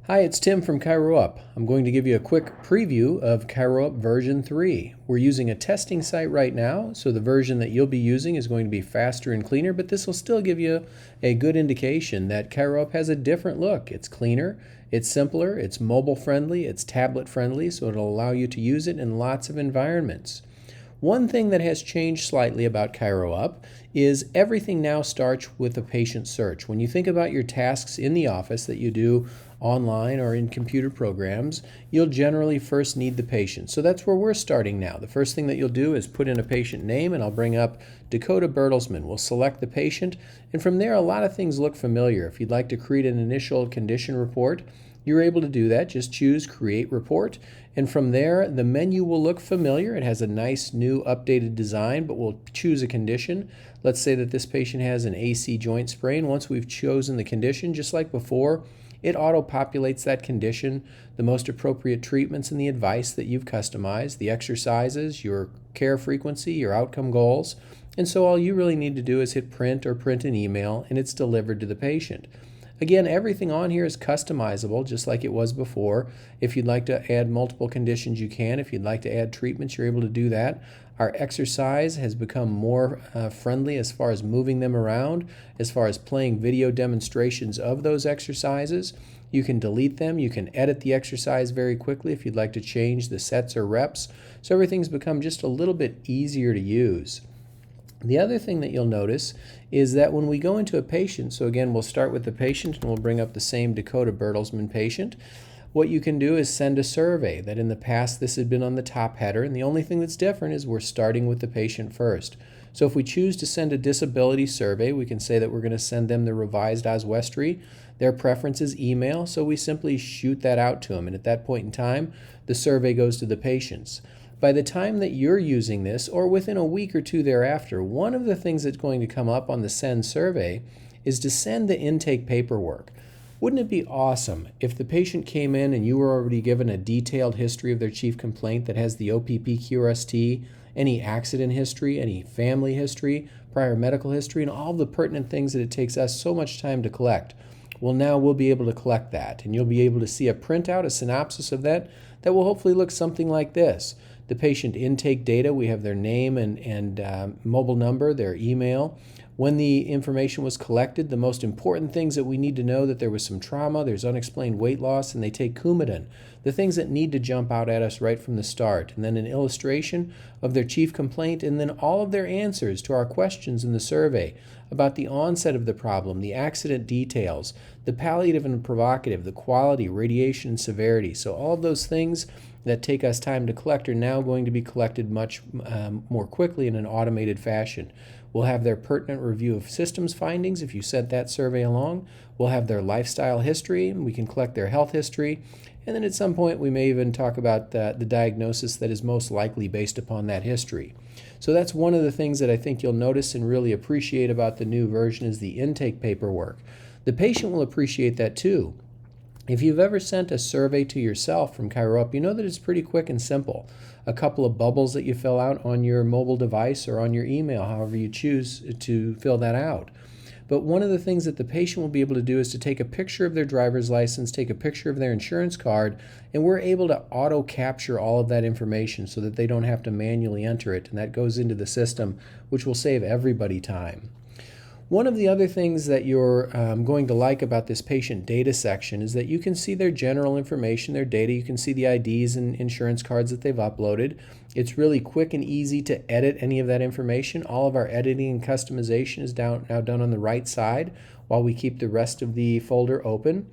Hi, it's Tim from ChiroUp. I'm going to give you a quick preview of ChiroUp version 3. We're using a testing site right now, so the version that you'll be using is going to be faster and cleaner, but this will still give you a good indication that ChiroUp has a different look. It's cleaner, it's simpler, it's mobile friendly, it's tablet friendly, so it'll allow you to use it in lots of environments. One thing that has changed slightly about ChiroUp is everything now starts with a patient search. When you think about your tasks in the office that you do online or in computer programs, you'll generally first need the patient. So that's where we're starting now. The first thing that you'll do is put in a patient name, and I'll bring up Dakota Bertelsmann. We'll select the patient, and from there a lot of things look familiar. If you'd like to create an initial condition report, you're able to do that. Just choose Create Report, and from there the menu will look familiar. It has a nice new updated design, but we'll choose a condition. Let's say that this patient has an AC joint sprain. Once we've chosen the condition, just like before, it auto-populates that condition, the most appropriate treatments and the advice that you've customized, the exercises, your care frequency, your outcome goals, and so all you really need to do is hit print or print an email, and it's delivered to the patient. Again, everything on here is customizable, just like it was before. If you'd like to add multiple conditions, you can. If you'd like to add treatments, you're able to do that. Our exercise has become more friendly as far as moving them around, as far as playing video demonstrations of those exercises. You can delete them. You can edit the exercise very quickly if you'd like to change the sets or reps. So everything's become just a little bit easier to use. The other thing that you'll notice is that when we go into a patient, so again, we'll start with the patient and we'll bring up the same Dakota Bertelsmann patient. What you can do is send a survey. That in the past this had been on the top header, and the only thing that's different is we're starting with the patient first. So if we choose to send a disability survey, we can say that we're going to send them the revised Oswestry. Their preference is email, so we simply shoot that out to them, and at that point in time, the survey goes to the patients. By the time that you're using this, or within a week or two thereafter, one of the things that's going to come up on the send survey is to send the intake paperwork. Wouldn't it be awesome if the patient came in and you were already given a detailed history of their chief complaint that has the OPP-QRST, any accident history, any family history, prior medical history, and all the pertinent things that it takes us so much time to collect? Well, now we'll be able to collect that, and you'll be able to see a printout, a synopsis of that will hopefully look something like this. The patient intake data, we have their name and mobile number, their email. When the information was collected, the most important things that we need to know: that there was some trauma, there's unexplained weight loss, and they take Coumadin. The things that need to jump out at us right from the start. And then an illustration of their chief complaint, and then all of their answers to our questions in the survey about the onset of the problem, the accident details, the palliative and provocative, the quality, radiation, and severity. So all of those things that take us time to collect are now going to be collected much more quickly in an automated fashion. We'll have their pertinent review of systems findings if you sent that survey along. We'll have their lifestyle history, and we can collect their health history. And then at some point we may even talk about the diagnosis that is most likely based upon that history. So that's one of the things that I think you'll notice and really appreciate about the new version is the intake paperwork. The patient will appreciate that too. If you've ever sent a survey to yourself from ChiroUp, you know that it's pretty quick and simple. A couple of bubbles that you fill out on your mobile device or on your email, however you choose to fill that out. But one of the things that the patient will be able to do is to take a picture of their driver's license, take a picture of their insurance card, and we're able to auto-capture all of that information so that they don't have to manually enter it, and that goes into the system, which will save everybody time. One of the other things that you're going to like about this patient data section is that you can see their general information, their data. You can see the IDs and insurance cards that they've uploaded. It's really quick and easy to edit any of that information. All of our editing and customization is now done on the right side while we keep the rest of the folder open.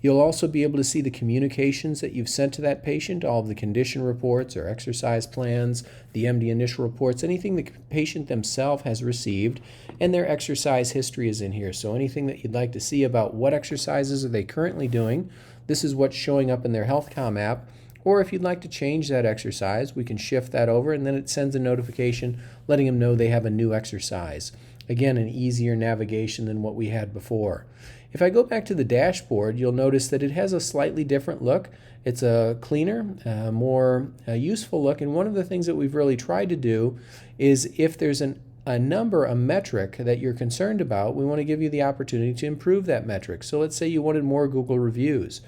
You'll also be able to see the communications that you've sent to that patient, all of the condition reports or exercise plans, the MD initial reports, anything the patient themselves has received, and their exercise history is in here. So anything that you'd like to see about what exercises are they currently doing, this is what's showing up in their HealthCom app. Or if you'd like to change that exercise, we can shift that over, and then it sends a notification letting them know they have a new exercise. Again, an easier navigation than what we had before. If I go back to the dashboard, you'll notice that it has a slightly different look. It's a cleaner, more useful look, and one of the things that we've really tried to do is if there's a number, a metric that you're concerned about, we want to give you the opportunity to improve that metric. So let's say you wanted more Google reviews.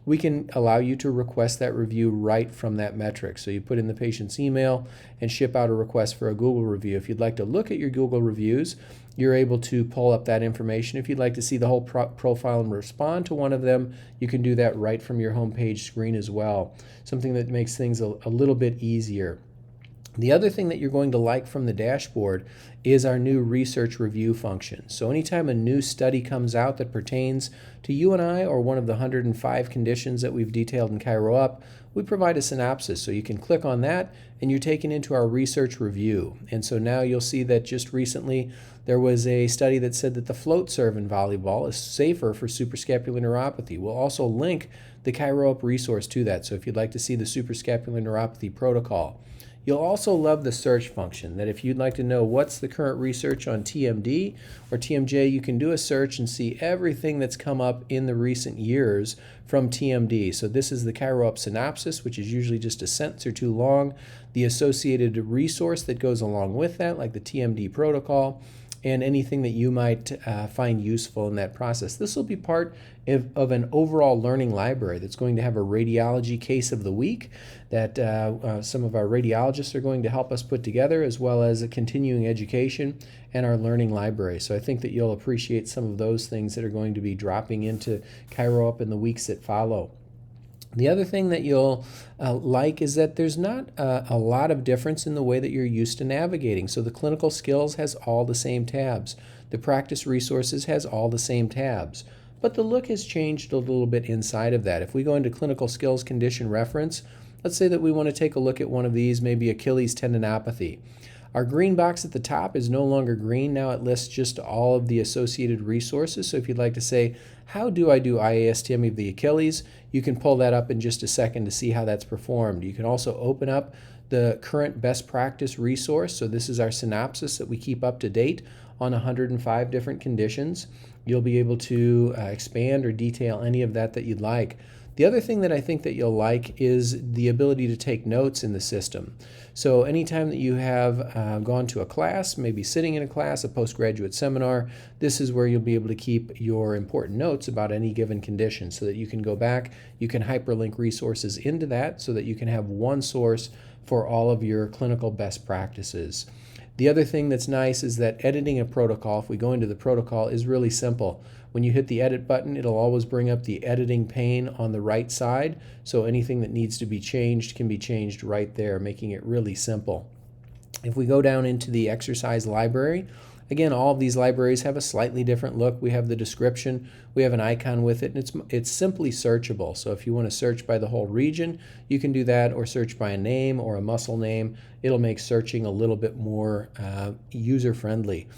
we can allow you to request that review right from that metric. So you put in the patient's email and ship out a request for a Google review. If you'd like to look at your Google reviews, you're able to pull up that information. If you'd like to see the whole profile and respond to one of them, you can do that right from your homepage screen as well. Something that makes things a little bit easier. The other thing that you're going to like from the dashboard is our new research review function. So anytime a new study comes out that pertains to you and I or one of the 105 conditions that we've detailed in ChiroUp, we provide a synopsis. So you can click on that and you're taken into our research review. And so now you'll see that just recently there was a study that said that the float serve in volleyball is safer for suprascapular neuropathy. We'll also link the ChiroUp resource to that. So if you'd like to see the suprascapular neuropathy protocol. You'll also love the search function, that if you'd like to know what's the current research on TMD or TMJ, you can do a search and see everything that's come up in the recent years from TMD. So this is the ChiroUp synopsis, which is usually just a sentence or two long, the associated resource that goes along with that, like the TMD protocol, and anything that you might find useful in that process. This will be part of an overall learning library that's going to have a radiology case of the week that some of our radiologists are going to help us put together, as well as a continuing education and our learning library. So I think that you'll appreciate some of those things that are going to be dropping into ChiroUp in the weeks that follow. The other thing that you'll like is that there's not a lot of difference in the way that you're used to navigating. So the clinical skills has all the same tabs. The practice resources has all the same tabs. But the look has changed a little bit inside of that. If we go into clinical skills condition reference, let's say that we want to take a look at one of these, maybe Achilles tendinopathy. Our green box at the top is no longer green. Now it lists just all of the associated resources. So if you'd like to say, how do I do IASTM of the Achilles? You can pull that up in just a second to see how that's performed. You can also open up the current best practice resource. So this is our synopsis that we keep up to date on 105 different conditions. You'll be able to expand or detail any of that you'd like. The other thing that I think that you'll like is the ability to take notes in the system. So anytime that you have gone to a class, maybe sitting in a class, a postgraduate seminar, this is where you'll be able to keep your important notes about any given condition so that you can go back, you can hyperlink resources into that so that you can have one source for all of your clinical best practices. The other thing that's nice is that editing a protocol, if we go into the protocol, is really simple. When you hit the edit button, it'll always bring up the editing pane on the right side, so anything that needs to be changed can be changed right there, making it really simple. If we go down into the exercise library, again, all of these libraries have a slightly different look. We have the description, we have an icon with it, and it's simply searchable. So if you want to search by the whole region, you can do that, or search by a name or a muscle name. It'll make searching a little bit more user-friendly.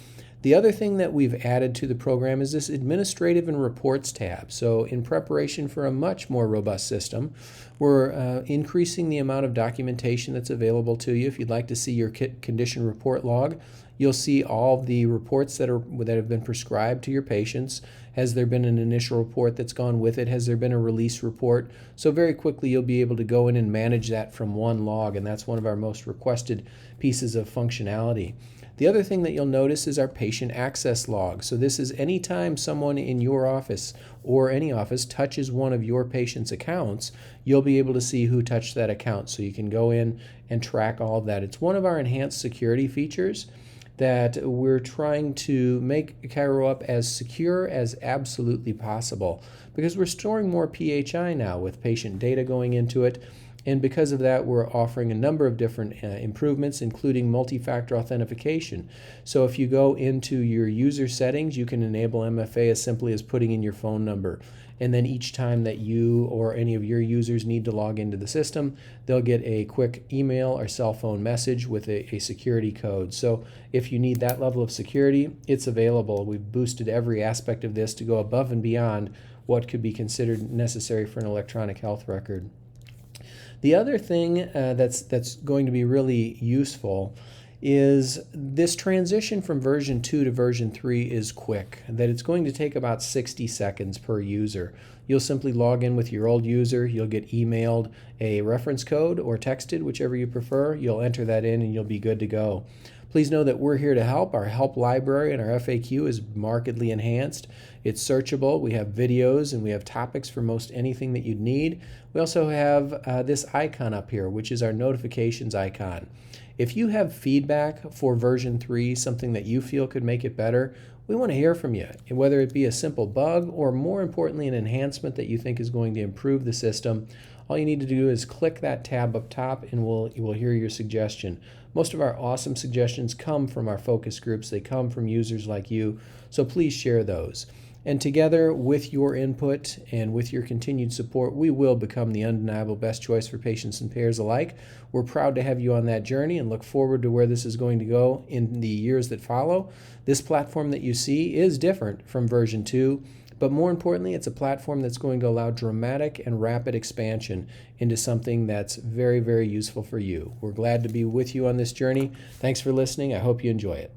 The other thing that we've added to the program is this administrative and reports tab. So in preparation for a much more robust system, we're increasing the amount of documentation that's available to you. If you'd like to see your condition report log, you'll see all the reports that have been prescribed to your patients. Has there been an initial report that's gone with it? Has there been a release report? So very quickly you'll be able to go in and manage that from one log, and that's one of our most requested pieces of functionality. The other thing that you'll notice is our patient access log. So this is anytime someone in your office or any office touches one of your patient's accounts, you'll be able to see who touched that account. So you can go in and track all of that. It's one of our enhanced security features that we're trying to make ChiroUp as secure as absolutely possible, because we're storing more PHI now with patient data going into it. And because of that, we're offering a number of different improvements, including multi-factor authentication. So if you go into your user settings, you can enable MFA as simply as putting in your phone number. And then each time that you or any of your users need to log into the system, they'll get a quick email or cell phone message with a security code. So if you need that level of security, it's available. We've boosted every aspect of this to go above and beyond what could be considered necessary for an electronic health record. The other thing that's going to be really useful is this transition from version 2 to version 3 is quick, that it's going to take about 60 seconds per user. You'll simply log in with your old user, you'll get emailed a reference code or texted, whichever you prefer. You'll enter that in and you'll be good to go. Please know that we're here to help. Our help library and our FAQ is markedly enhanced. It's searchable. We have videos and we have topics for most anything that you'd need. We also have this icon up here, which is our notifications icon. If you have feedback for version 3, something that you feel could make it better, we want to hear from you, whether it be a simple bug or, more importantly, an enhancement that you think is going to improve the system. All you need to do is click that tab up top and you will hear your suggestion. Most of our awesome suggestions come from our focus groups. They come from users like you, so please share those. And together, with your input and with your continued support, we will become the undeniable best choice for patients and payers alike. We're proud to have you on that journey and look forward to where this is going to go in the years that follow. This platform that you see is different from version 2, but more importantly, it's a platform that's going to allow dramatic and rapid expansion into something that's very, very useful for you. We're glad to be with you on this journey. Thanks for listening. I hope you enjoy it.